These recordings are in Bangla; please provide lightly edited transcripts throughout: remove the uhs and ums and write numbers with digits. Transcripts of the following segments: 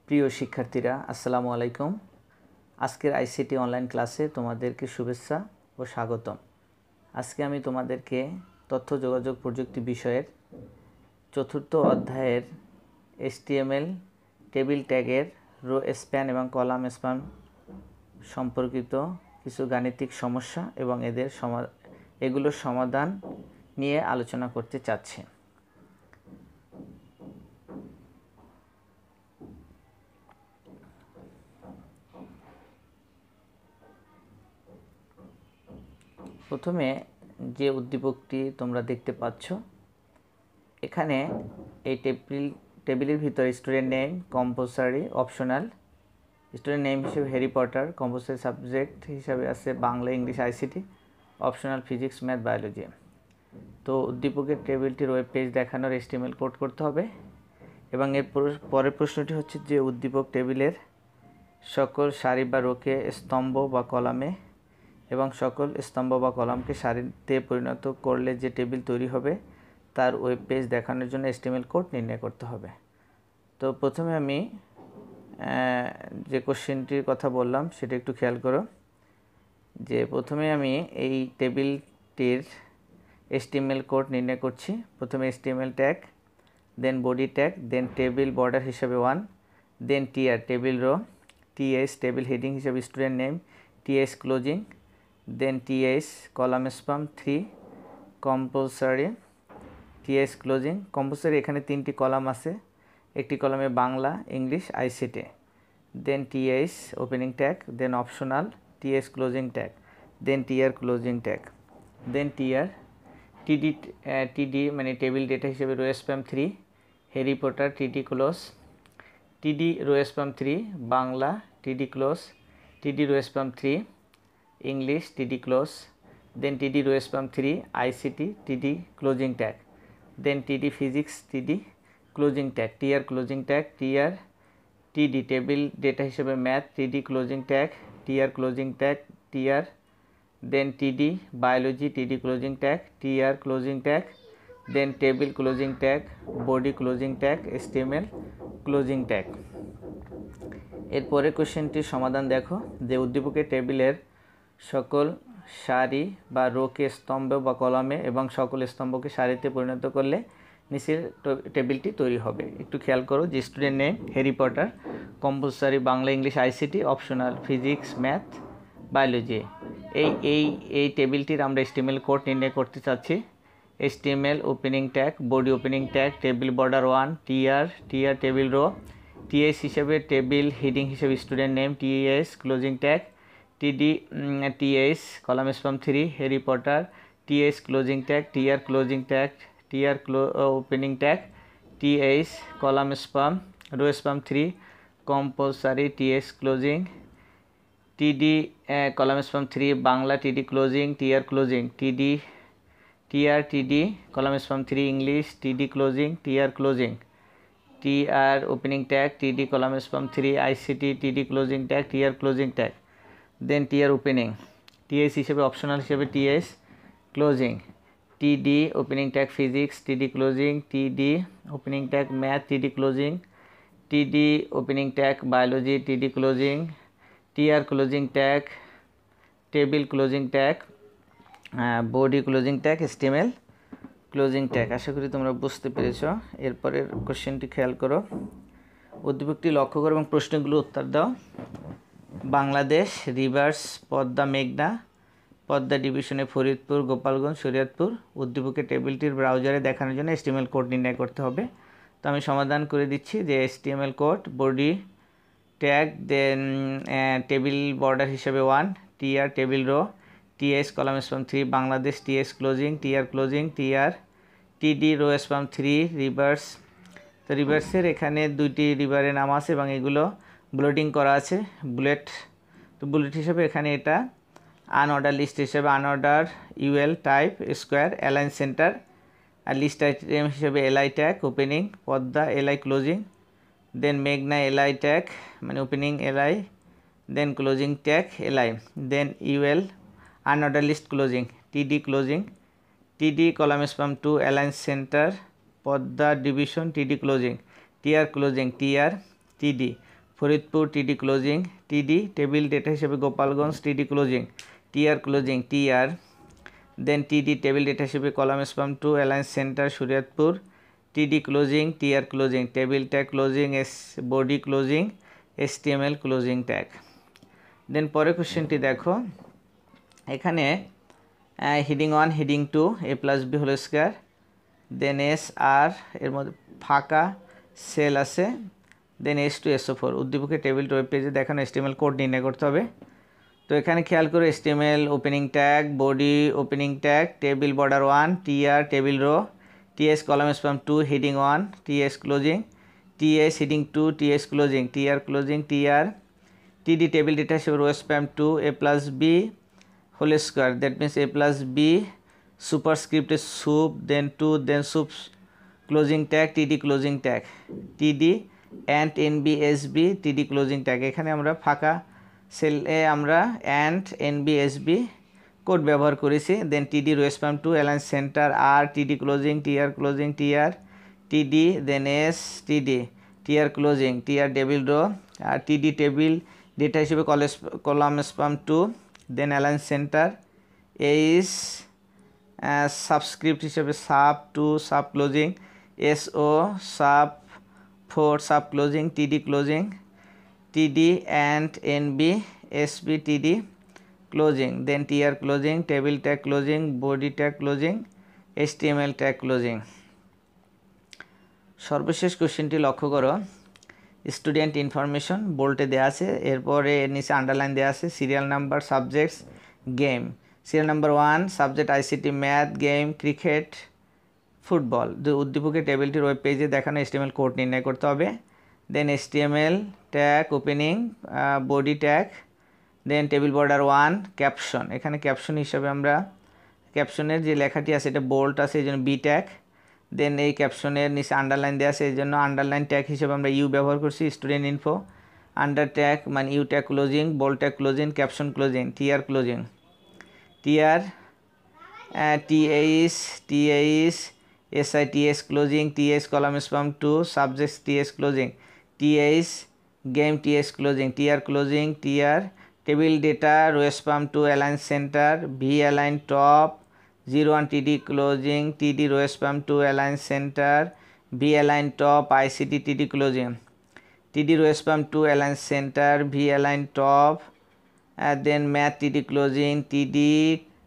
প্রিয় শিক্ষার্থীরা আসসালামু আলাইকুম। আজকের আইসিটি অনলাইন ক্লাসে তোমাদেরকে শুভেচ্ছা ও স্বাগতম। আজকে আমি তোমাদেরকে তথ্য যোগাযোগ প্রযুক্তি বিষয়ের চতুর্থ অধ্যায়ের HTML টেবিল ট্যাগের রো স্প্যান এবং কলাম স্প্যান সম্পর্কিত কিছু গাণিতিক সমস্যা এবং এগুলোর সমাধান নিয়ে আলোচনা করতে চাচ্ছি। প্রথমে যে উদ্দীপকটি তোমরা দেখতে পাচ্ছ, এখানে এই টেবিলের ভিতরে student name, compulsory, optional, student name হিসেবে হ্যারি পটার, কম্পালসারি সাবজেক্ট হিসাবে আছে Bangla, English, ICT, optional physics, math, biology. তো উদ্দীপকের টেবিলটির ওয়েব পেজ দেখানোর HTML কোড করতে হবে এবং এর পরের প্রশ্নটি হচ্ছে যে উদ্দীপক টেবিলের সকল সারি বা রোকে স্তম্ভ বা কলামে এবং সকল স্তম্ভ বা কলামকে সারিতে পরিণত করলে যে টেবিল তৈরি হবে তার ওয়েব পেজ দেখানোর জন্য HTML কোড নির্ণয় করতে হবে। তো প্রথমে আমি যে কোশ্চেনটির কথা বললাম সেটা একটু খেয়াল করো, যে প্রথমে আমি এই টেবিলটির HTML কোড নির্ণয় করছি। প্রথমে HTML ট্যাগ, দেন body tag, then table border হিসাবে 1, দেন TR table row, TS table heading হিসাবে স্টুডেন্ট নেম, TS ক্লোজিং, দেন TS column span 3, compulsory, TS closing. Compulsory এখানে 3টি কলাম আছে, একটি কলামে বাংলা, ইংলিশ, আইসিটি, দেন TS ওপেনিং ট্যাগ, দেন optional, TS closing tag, then TR closing tag, দেন TD মানে টেবিল ডেটা হিসেবে rho span 3, Harry Potter, TD close, TD row span 3, Bangla, TD close, TD row span 3, English, TD close, then TD row spam 3, ICT, TD closing tag, then TD physics, TD closing tag, TR closing tag, TD table data হিসেবে math, TD closing tag, TR closing tag, TR, then TD biology, TD closing tag, TR closing tag, then table closing tag, body closing tag, HTML closing tag। এরপরে কোশ্চেনটির সমাধান দেখো, যে উদ্দীপকের টেবিলের সকল সারি বা রোকে স্তম্ভ বা কলামে এবং সকল স্তম্ভকে সারিতে পরিণত করলে নিচের টেবিলটি তৈরি হবে। একটু খেয়াল করো যে student name Harry Potter, compulsory Bangla, English, ICT, optional physics, math, biology. এই টেবিলটির আমরা HTML কোড নির্ণয় করতে চাচ্ছি। HTML opening tag, body opening tag, table border 1, TR table row, TS হিসেবে টেবিল হেডিং হিসেবে student name, TS closing tag, TS column span 3, Harry Potter, TS closing tag, TR closing tag, TR opening tag, TS column span rho span 3, compulsory, TS closing, TD column span 3, Bangla, TD closing, TR closing, TD column span 3, English, TD closing, TR closing, TR opening tag, TD column span 3, ICT, TD closing tag, TR closing tag, then TR opening, TS হিসেবে অপশনাল হিসেবে TS closing, TD opening tag physics, TD closing, TD opening tag math, TD closing, TD opening tag biology, TD closing, TR closing tag, table closing tag, body closing tag, HTML closing tag. আশা করি তোমরা বুঝতে পেরেছ। এরপরের কোশ্চেনটি খেয়াল করো, উদ্দীপকটি লক্ষ্য করো এবং প্রশ্নগুলো উত্তর দাও। বাংলাদেশ, রিভার্স পদ্মা, মেঘনা, পদ্মা ডিভিশনে ফরিদপুর, গোপালগঞ্জ, শরীয়তপুর। উদ্দীপকের টেবিলটির ব্রাউজারে দেখানোর জন্য HTML কোড নির্ণয় করতে হবে। তো আমি সমাধান করে দিচ্ছি যে HTML code, body tag, then table border হিসেবে 1, TR table row, TS column span 3, Bangladesh, TS closing, TR closing, TD row span 3, reverse. তো রিভার্সের এখানে 2টি রিভারের নাম আছে এবং এগুলো বুলেটিং করা আছে, বুলেট। তো বুলেট হিসেবে এখানে এটা আনঅর্ডার লিস্ট হিসেবে unorder UL type square align center, আর লিস্ট আইটেম হিসেবে LI tag opening, Padma LI closing, then মেঘনা LI ট্যাগ মানে opening LI, then closing tag LI, then UL unorder list closing, TD closing, TD column span 2, align center, Padma division, TD closing, TR closing, TD Faridpur TD closing TD table data হিসেবে Gopalganj TD closing TR closing TR then TD table data হিসেবে column span 2 alliance center Shariatpur TD closing TR closing table tag closing body closing HTML closing tag. Then পরের কোশ্চেনটি দেখো, এখানে heading 1 heading 2 a+b whole square then S R এর মধ্যে ফাঁকা সেল আছে দেন S2 SO4 উদ্দীপকের টেবিলটা ওয়েব পেজে দেখানো HTML কোড নির্ণয় করতে হবে। তো এখানে খেয়াল করে HTML opening tag body opening tag table border 1 TR table row TS column span 2 heading 1 TS closing TS heading 2 TS closing TR closing TR TD table data হিসেবে row span 2 a+b whole square that means a+b superscript sup then 2 then sup closing tag TD closing tag TD and NBSB TD closing tag. এখানে আমরা ফাঁকা সেলে আমরা অ্যান্ড NBSB কোড ব্যবহার করেছি। Then TD row span 2 alliance center আর TD closing TR closing TR TD then S TD TR closing TR table row আর TD টেবিল ডেটা হিসেবে column span 2 then alliance center H subscript হিসেবে sub 2 sub closing SO sub 4 sub closing TD closing TD and NBSB TD closing then TR closing table tag closing body tag closing HTML tag closing। সর্বশেষ কোশ্চেনটি লক্ষ্য করো, স্টুডেন্ট ইনফরমেশন বোল্টে দেওয়া আছে, এরপরে এর নিচে আন্ডারলাইন দেওয়া আছে serial number subjects game serial number 1 subject ICT math game cricket football. উদ্দীপকের টেবিলটির ওয়েব পেজে দেখানো HTML কোড নির্ণয় করতে হবে। Then HTML tag opening body tag then table border 1 caption, এখানে ক্যাপশন হিসাবে আমরা ক্যাপশনের যে লেখাটি আছে এটা বোল্ট আছে এই জন্য বি ট্যাগ। দেন এই ক্যাপশনের নিচে আন্ডারলাইন দেওয়া আছে এই জন্য আন্ডারলাইন ট্যাগ হিসেবে আমরা ইউ ব্যবহার করছি স্টুডেন্ট ইনফো আন্ডার ট্যাগ মানে U tag closing bold tag closing caption closing TR closing TR TAIS SITS closing TS column span 2 subject TS closing TAIS game TS closing TR closing TR table data row span 2 align centre V align top 01 TD closing TD row span 2 align centre V align top ICT TD closing TD row span 2 align centre V align top then math TD closing TD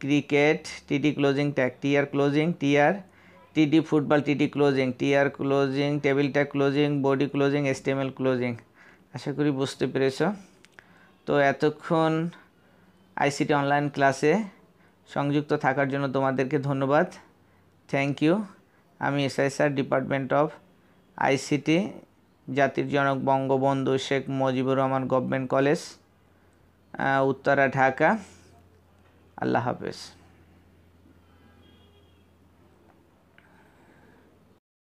cricket TD closing tag TR closing TR TD football TD closing TR closing table tag closing body closing HTML closing. আশা করি বুঝতে পেরেছো। তো এতক্ষণ ICT অনলাইন ক্লাসে সংযুক্ত থাকার জন্য তোমাদেরকে ধন্যবাদ, থ্যাংক ইউ। আমি SI sir department of ICT জাতির জনক বঙ্গবন্ধু শেখ মুজিবুর রহমান গভর্নমেন্ট কলেজ উত্তরা ঢাকা। আল্লাহ হাফেজ।